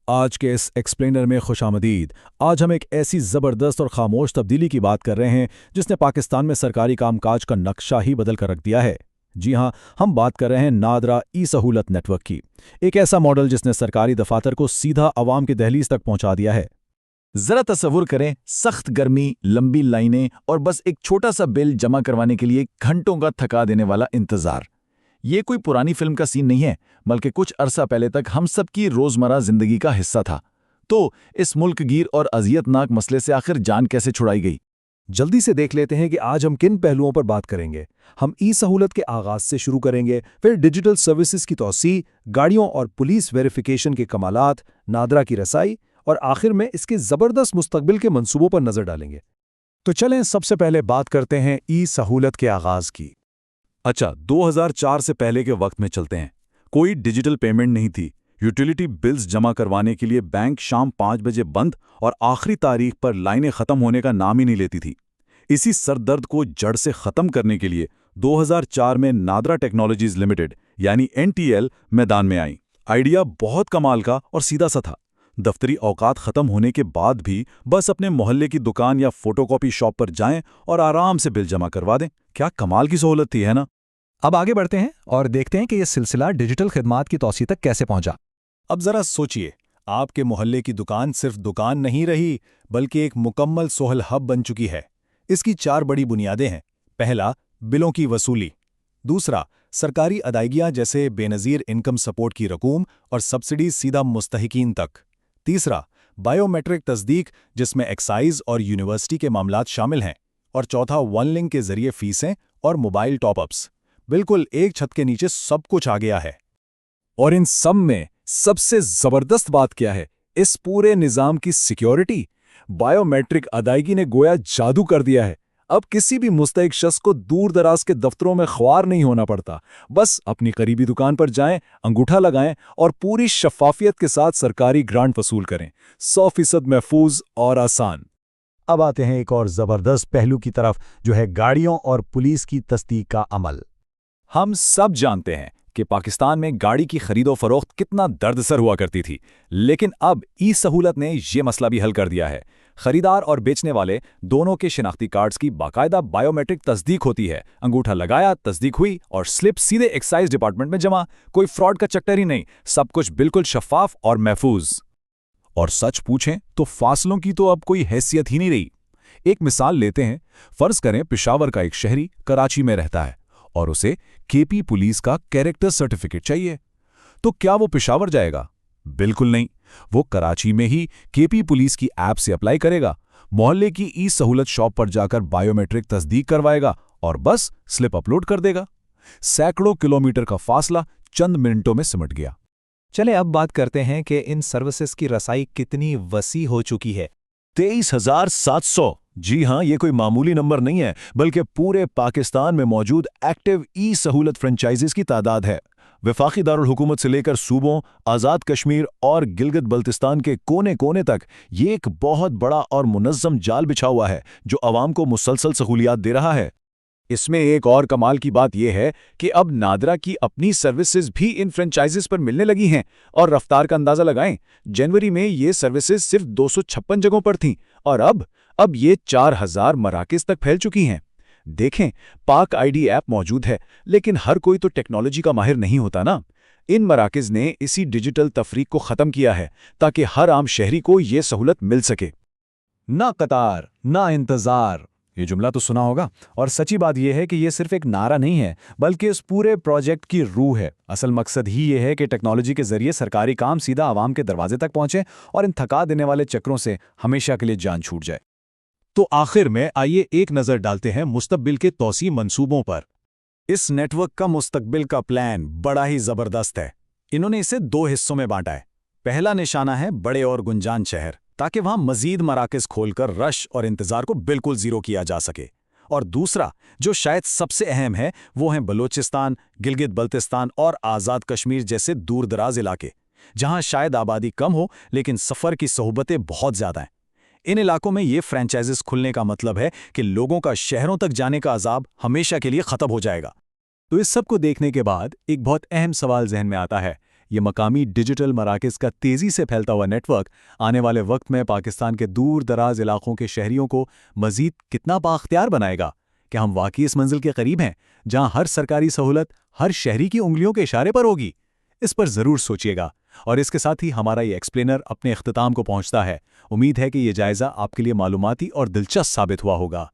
آج के इस एक्सप्लेनर में खुशामदीद। आज हम एक ऐसी ज़बरदस्त और खामोश तब्दीली की बात कर रहे हैं जिसने पाकिस्तान में सरकारी कामकाज का नक्शा ही बदल कर रख दिया है। जी हाँ, हम बात कर रहे हैं नादरा ई सहूलत नेटवर्क की। एक ऐसा मॉडल जिसने सरकारी दफातर को सीधा अवाम की दहलीज तक पहुंचा दिया है। जरा तस्वुर करें, सख्त गर्मी, लंबी लाइनें और बस एक छोटा सा बिल जमा करवाने के लिए घंटों का थका देने वाला इंतजार। ये कोई पुरानी फिल्म का सीन नहीं है, बल्कि कुछ अरसा पहले तक हम सबकी रोजमर्रा जिंदगी का हिस्सा था। तो इस मुल्कगीर और अजियतनाक मसले से आखिर जान कैसे छुड़ाई गई? जल्दी से देख लेते हैं कि आज हम किन पहलुओं पर बात करेंगे। हम ई सहूलत के आगाज से शुरू करेंगे, फिर डिजिटल सर्विसेज की तौसी, गाड़ियों और पुलिस वेरिफिकेशन के कमालात, नादरा की रसाई और आखिर में इसके ज़बरदस्त मुस्तकबिल के मंसूबों पर नजर डालेंगे। तो चलें सबसे पहले बात करते हैं ई सहूलत के आगाज की। अच्छा, 2004 से पहले के वक्त में चलते हैं। कोई डिजिटल पेमेंट नहीं थी। यूटिलिटी बिल्स जमा करवाने के लिए बैंक शाम 5 बजे बंद और आखिरी तारीख पर लाइनें खत्म होने का नाम ही नहीं लेती थी। इसी सरदर्द को जड़ से खत्म करने के लिए 2004 में नादरा टेक्नोलॉजीज लिमिटेड यानी NTL मैदान में आई। आइडिया बहुत कमाल का और सीधा सा था। दफ्तरी औकात खत्म होने के बाद भी बस अपने मोहल्ले की दुकान या फोटोकॉपी शॉप पर जाएं और आराम से बिल जमा करवा दें। क्या कमाल की सहूलत थी, है ना? अब आगे बढ़ते हैं और देखते हैं कि यह सिलसिला डिजिटल खिदमात की तौसी तक कैसे पहुंचा। अब जरा सोचिए, आपके मोहल्ले की दुकान सिर्फ दुकान नहीं रही, बल्कि एक मुकम्मल सोहल हब बन चुकी है। इसकी 4 बड़ी बुनियादें हैं। पहला, बिलों की वसूली। दूसरा, सरकारी अदायगियां जैसे बेनज़ीर इनकम सपोर्ट की रकूम और सब्सिडी सीधा मुस्तहिकीन तक। तीसरा, बायोमेट्रिक तस्दीक, जिसमें एक्साइज और यूनिवर्सिटी के मामलात शामिल हैं। और चौथा, वन लिंक के जरिए फीसें और मोबाइल टॉपअप्स। बिल्कुल एक छत के नीचे सब कुछ आ गया है। और इन सब में सबसे जबरदस्त बात क्या है? इस पूरे निजाम की सिक्योरिटी। बायोमेट्रिक अदायगी ने गोया जादू कर दिया है। अब किसी भी मुस्तहिक शख्स को दूर दराज के दफ्तरों में ख्वार नहीं होना पड़ता। बस अपनी करीबी दुकान पर जाएं, अंगूठा लगाएं और पूरी शफाफियत के साथ सरकारी ग्रांट वसूल करें। 100% महफूज और आसान। अब आते हैं एक और जबरदस्त पहलू की तरफ, जो है गाड़ियों और पुलिस की तस्दीक का अमल। हम सब जानते हैं कि पाकिस्तान में गाड़ी की खरीदो फरोख्त कितना दर्दसर हुआ करती थी, लेकिन अब ई सहूलत ने यह मसला भी हल कर दिया है। खरीदार और बेचने वाले दोनों के शिनाख्ती कार्ड्स की बाकायदा बायोमेट्रिक तस्दीक होती है। अंगूठा लगाया, तस्दीक हुई और स्लिप सीधे एक्साइज डिपार्टमेंट में जमा। कोई फ्रॉड का चक्कर ही नहीं, सब कुछ बिल्कुल शफाफ और महफूज। और सच पूछें तो फासलों की तो अब कोई हैसियत ही नहीं रही। एक मिसाल लेते हैं। फर्ज करें पेशावर का एक शहरी कराची में रहता है और उसे KP पुलिस का कैरेक्टर सर्टिफिकेट चाहिए। तो क्या वो पेशावर जाएगा? बिल्कुल नहीं। वो कराची में ही KP पुलिस की ऐप से अप्लाई करेगा, मोहल्ले की ई सहूलत शॉप पर जाकर बायोमेट्रिक तस्दीक करवाएगा और बस स्लिप अपलोड कर देगा। सैकड़ों किलोमीटर का फासला चंद मिनटों में सिमट गया। चले अब बात करते हैं कि इन सर्विसेज की रसाई कितनी वसी हो चुकी है। 23,700। जी हां, ये कोई मामूली नंबर नहीं है, बल्कि पूरे पाकिस्तान में मौजूद एक्टिव ई सहूलत फ्रेंचाइजीज की तादाद है। वफाकी दारुल हुकूमत से लेकर सूबों, आज़ाद कश्मीर और गिलगित बल्तिस्तान के कोने कोने तक ये एक बहुत बड़ा और मुनज़्ज़म जाल बिछा हुआ है जो आवाम को मुसलसल सहूलियात दे रहा है। इसमें एक और कमाल की बात यह है कि अब नादरा की अपनी सर्विसेज भी इन फ्रेंचाइजीज पर मिलने लगी हैं। और रफ्तार का अंदाजा लगाएं, जनवरी में ये सर्विसेज सिर्फ 256 जगहों पर थीं और अब ये 4000 मराकज़ तक फैल चुकी हैं। देखें, पाक ID ऐप मौजूद है, लेकिन हर कोई तो टेक्नोलॉजी का माहिर नहीं होता ना। इन मराकज़ ने इसी डिजिटल तफरीक को ख़त्म किया है ताकि हर आम शहरी को ये सहूलत मिल सके। ना कतार, ना इंतज़ार। ये जुमला तो सुना होगा। और सच्ची बात यह है कि ये सिर्फ एक नारा नहीं है, बल्कि इस पूरे प्रोजेक्ट की रूह है। असल मकसद ही ये है कि टेक्नोलॉजी के जरिए सरकारी काम सीधा आवाम के दरवाजे तक पहुंचे और इन थका देने वाले चक्रों से हमेशा के लिए जान छूट जाए। तो आखिर में आइए एक नज़र डालते हैं मुस्तकबिल के तौसी मंसूबों पर। इस नेटवर्क का मुस्तकबिल का प्लान बड़ा ही ज़बरदस्त है। इन्होंने इसे 2 हिस्सों में बांटा है। पहला निशाना है बड़े और गुंजान शहर, ताकि वहां मजीद मराकज़ खोलकर रश और इंतज़ार को बिल्कुल ज़ीरो किया जा सके। और दूसरा, जो शायद सबसे अहम है, वो हैं बलोचिस्तान, गिलगित बल्तिस्तान और आज़ाद कश्मीर जैसे दूर दराज इलाके, जहां शायद आबादी कम हो लेकिन सफ़र की सहूबतें बहुत ज़्यादा हैं। इन इलाकों में ये फ्रेंचाइजीज खुलने का मतलब है कि लोगों का शहरों तक जाने का अजाब हमेशा के लिए ख़त्म हो जाएगा। तो इस सब को देखने के बाद एक बहुत अहम सवाल जहन में आता है, یہ مقامی ڈیجیٹل مراکز کا تیزی سے پھیلتا ہوا نیٹ ورک آنے والے وقت میں پاکستان کے دور دراز علاقوں کے شہریوں کو مزید کتنا بااختیار بنائے گا؟ کہ ہم واقعی اس منزل کے قریب ہیں جہاں ہر سرکاری سہولت ہر شہری کی انگلیوں کے اشارے پر ہوگی؟ اس پر ضرور سوچیے گا۔ اور اس کے ساتھ ہی ہمارا یہ ایکسپلینر اپنے اختتام کو پہنچتا ہے۔ امید ہے کہ یہ جائزہ آپ کے لیے معلوماتی اور دلچسپ ثابت ہوا ہوگا۔